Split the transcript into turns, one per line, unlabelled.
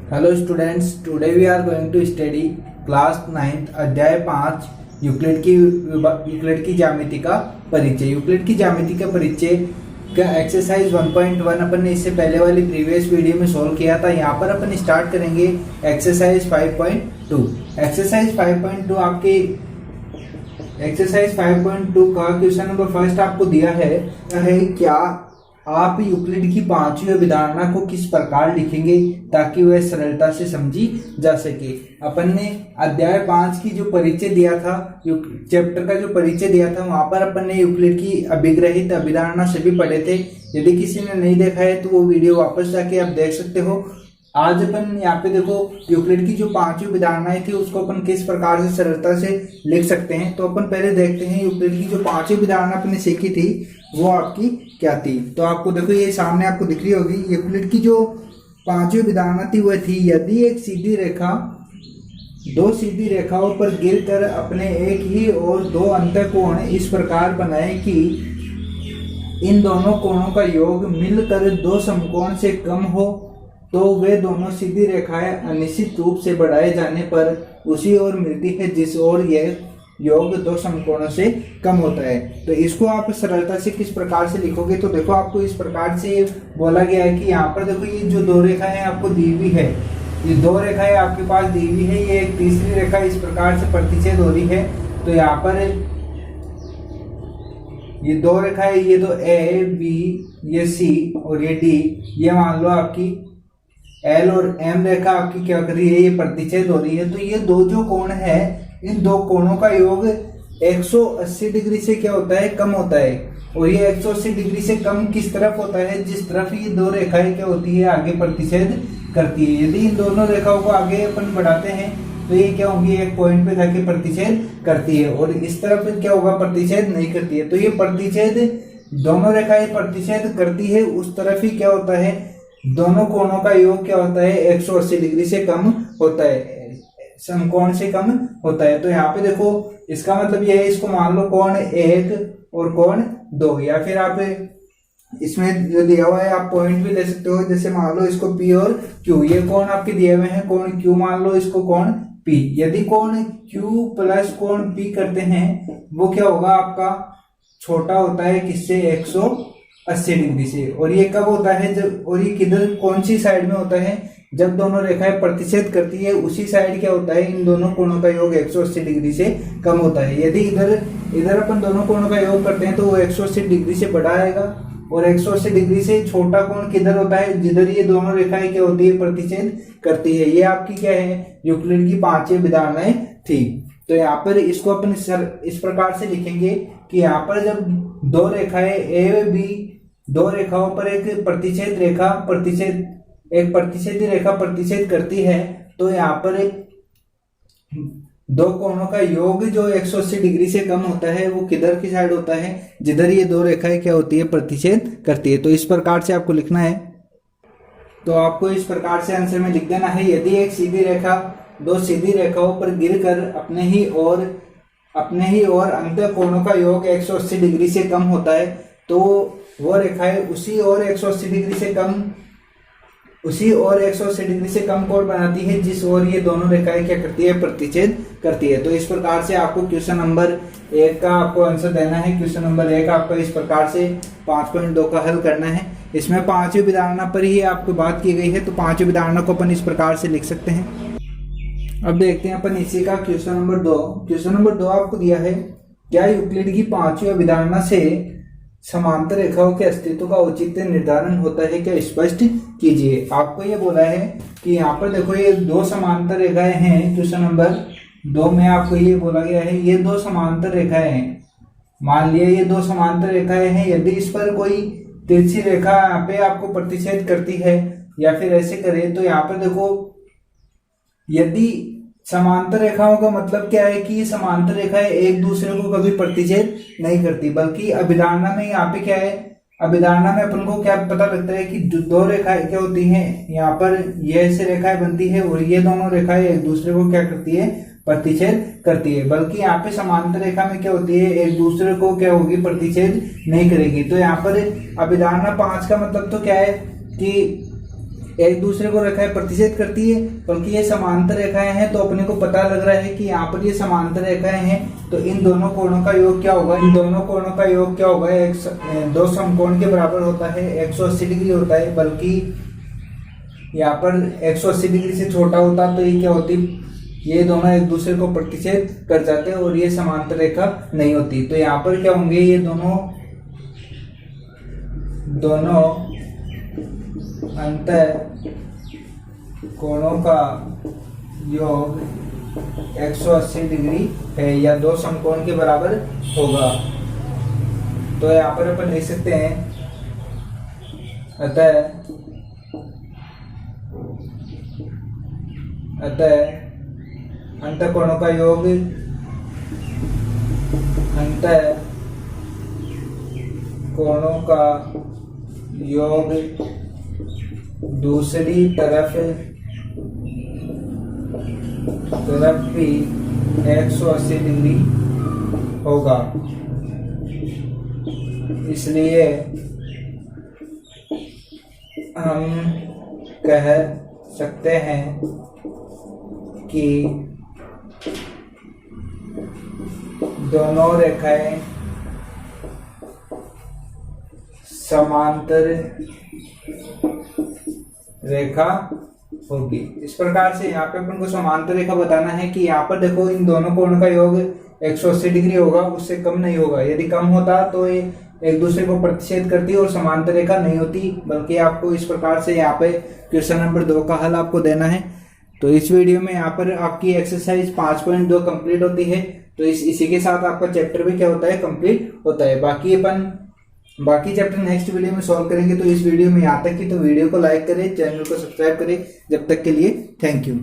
Hello students, today we are going to study class 9th अध्याय 5 Euclid की ज्यामिति का परिचय। यूक्लिड की ज्यामिति का परिचय का एक्सरसाइज 1.1 अपन ने इससे पहले वाली प्रीवियस वीडियो में सॉल्व किया था। यहाँ पर अपन स्टार्ट करेंगे एक्सरसाइज 5.2। एक्सरसाइज 5.2 आपके एक्सरसाइज 5.2 का क्वेश्चन नंबर फर्स्ट आपको दिया है क्या आप यूक्लिड की पांचवी अभिधारणा को किस प्रकार लिखेंगे ताकि वह सरलता से समझी जा सके। अपन ने अध्याय 5 की जो परिचय दिया था, चैप्टर का जो परिचय दिया था, वहां पर अपन ने यूक्लिड की अभिग्रहित अभिधारणा सभी पढ़े थे। यदि किसी ने नहीं देखा है तो वो वीडियो वापस जाके आप देख सकते हो। आज अपन यहाँ पे देखो यूक्लिड की जो पांचवी अभिधारणाएं थी उसको अपन किस प्रकार से सरलता से लिख सकते हैं। तो अपन पहले देखते हैं यूक्लिड की जो पांचवी अभिधारणा अपन ने सीखी थी वो आपकी क्या थी। तो आपको देखो ये सामने आपको दिख रही होगी। यूक्लिड की जो पांचवी अभिधारणा थी वह थी, यदि एक सीधी रेखा दो सीधी रेखाओं पर गिरकर अपने एक ही और दो अंतःकोण इस प्रकार बनाए कि इन दोनों कोणों का योग मिलकर दो समकोण से कम हो, तो वे दोनों सीधी रेखाएं अनिश्चित रूप से बढ़ाए जाने पर उसी ओर मिलती है जिस ओर यह योग दो समकोणों से कम होता है। तो इसको आप सरलता से किस प्रकार से लिखोगे, तो देखो आपको इस प्रकार से बोला गया है कि यहाँ पर देखो ये जो दो रेखाएं आपको दी हुई है, ये दो रेखाएं आपके पास दी हुई है, ये एक तीसरी रेखा इस प्रकार से प्रतिच्छेद हो रही है। तो यहाँ पर ये दो रेखाएं, ये तो ए बी, ये सी और ये डी, ये मान लो आपकी एल और एम रेखा आपकी क्या कर रही है, ये प्रतिच्छेद हो रही है। तो ये दो जो कोण है, इन दो कोणों का योग 180 डिग्री से क्या होता है, कम होता है। और ये 180 डिग्री से कम किस तरफ होता है, जिस तरफ ये दो रेखाएं क्या होती है, आगे प्रतिच्छेद करती है। यदि इन दोनों रेखाओं को आगे अपन बढ़ाते हैं तो ये क्या होगी, एक पॉइंट पे जाके प्रतिच्छेद करती है, और इस तरफ क्या होगा, प्रतिच्छेद नहीं करती है। तो ये प्रतिच्छेद, दोनों रेखाएं प्रतिच्छेद करती है उस तरफ ही क्या होता है, दोनों कोणों का योग क्या होता है, 180 डिग्री से कम होता है, समकोण से कम होता है। तो यहाँ पे देखो इसका मतलब यह है, इसको मान लो कोण 1 और कोण 2, या फिर आप इसमें जो दिया हुआ है आप पॉइंट भी ले सकते हो। जैसे मान लो इसको P और Q, ये कोण आपके दिए हुए हैं, कोण Q मान लो इसको कोण P। यदि कोण Q प्लस कोण P करते हैं वो क्या होगा, आपका छोटा होता है किससे, 180 डिग्री से। और ये कब होता है, जब, और ये किधर कौन सी साइड में होता है, जब दोनों रेखाएं प्रतिच्छेद करती है उसी साइड क्या होता है, इन दोनों कोणों का योग 180 डिग्री से कम होता है। यदि इधर अपन दोनों कोणों का योग करते हैं तो वो 180 डिग्री से बड़ा आएगा, और 180 डिग्री से छोटा कोण किधर होता है, जिधर ये दोनों रेखाएं क्या होती है, प्रतिच्छेद करती है। ये आपकी क्या है, यूक्लिड की पांचवी अभिधारणाएं थी। तो यहाँ पर इसको अपन इस प्रकार से लिखेंगे कि यहाँ पर जब दो रेखाएं ए बी, दो रेखाओं पर एक प्रतिच्छेद रेखा प्रतिच्छेद करती है, तो यहाँ पर दो कोणों का योग जो 180 डिग्री से कम होता है वो किधर की साइड होता है, जिधर ये दो रेखाएं क्या होती है, प्रतिच्छेद करती है। तो इस प्रकार से आपको लिखना है। तो आपको इस प्रकार से आंसर में लिख देना है, यदि एक सीधी रेखा दो सीधी रेखाओं पर गिरकर अपने ही और अंत कोणों का योग 180 डिग्री से कम होता है, तो वो रेखाएं उसी और 180 डिग्री से कम कोण बनाती है जिस ओर ये दोनों रेखाएं क्या करती है, प्रतिच्छेद करती है। तो इस प्रकार से आपको क्वेश्चन नंबर 1 का आपको आंसर देना है। क्वेश्चन नंबर 1 आपका इस प्रकार से 5.2 का हल करना है। इसमें पांचवी अभिधारणा पर ही आपको बात की गई है, तो पांचवी अभिधारणा को अपन इस प्रकार से लिख सकते हैं। अब देखते हैं अपन इसी का क्वेश्चन नंबर 2। क्वेश्चन नंबर 2 आपको दिया है, क्या यूक्लिड की पांचवी अभिधारणा से समांतर रेखाओं के अस्तित्व का औचित्य निर्धारण होता है, क्या स्पष्ट कीजिए। आपको ये बोला है कि यहाँ पर देखो ये दो समांतर रेखाएं हैं। क्वेश्चन नंबर 2 में आपको ये बोला गया है, ये दो समांतर रेखाएं हैं, मान लिया ये दो समांतर रेखाएं हैं। यदि इस पर कोई तिरछी रेखा यहाँ पे आपको प्रतिच्छेद करती है, या फिर ऐसे करें तो यहाँ पर देखो, यदि समांतर रेखाओं का मतलब क्या है कि ये समांतर रेखाएं एक दूसरे को कभी प्रतिच्छेद नहीं करती, बल्कि अभिधारणा में यहाँ पे क्या है, अभिधारणा में अपन को क्या पता लगता है कि दो रेखाएं क्या होती हैं, यहाँ पर ये ऐसे रेखाएं बनती है और ये दोनों रेखाएं एक दूसरे को क्या करती है, प्रतिच्छेद करती है। बल्कि यहाँ पे समांतर रेखा में क्या होती है, एक दूसरे को क्या होगी, प्रतिच्छेद नहीं करेगी। तो यहाँ पर अभिधारणा 5 का मतलब तो क्या है कि एक दूसरे को रेखाएं प्रतिच्छेद करती है, बल्कि ये समांतर रेखाएं हैं। तो अपने को पता लग रहा है कि यहाँ पर ये समांतर रेखाएं हैं, तो इन दोनों कोणों का योग क्या होगा, इन दोनों कोणों का योग क्या होगा, दो समकोण के बराबर होता है, 180 डिग्री होता है। बल्कि यहाँ पर 180 डिग्री से छोटा होता तो ये क्या होती, ये दोनों एक दूसरे को प्रतिच्छेद कर जाते और ये समांतर रेखा नहीं होती। तो यहाँ पर क्या होंगे, ये दोनों अंतर कोणों का योग 180 डिग्री है या दो समकोण के बराबर होगा। तो यहाँ पर अपन लिख सकते हैं, अतः अंतर कोणों का योग दूसरी तरफ भी 180 डिग्री होगा। इसलिए हम कह सकते हैं कि दोनों रेखाएं समांतर रेखा होगी। इस प्रकार से यहाँ पे अपन को समांतर रेखा बताना है कि यहाँ पर देखो इन दोनों कोणों का योग 180 डिग्री होगा, उससे कम नहीं होगा। यदि कम होता तो ये एक दूसरे को प्रतिच्छेद करती और समांतर रेखा नहीं होती। बल्कि आपको इस प्रकार से यहाँ पे क्वेश्चन नंबर 2 का हल आपको देना है। तो इस वीडियो में यहाँ पर आपकी एक्सरसाइज 5.2 कंप्लीट होती है। तो इसी के साथ आपका चैप्टर भी क्या होता है, कंप्लीट होता है। बाकी चैप्टर नेक्स्ट वीडियो में सॉल्व करेंगे। तो इस वीडियो में यहाँ तक की, तो वीडियो को लाइक करें, चैनल को सब्सक्राइब करें। जब तक के लिए थैंक यू।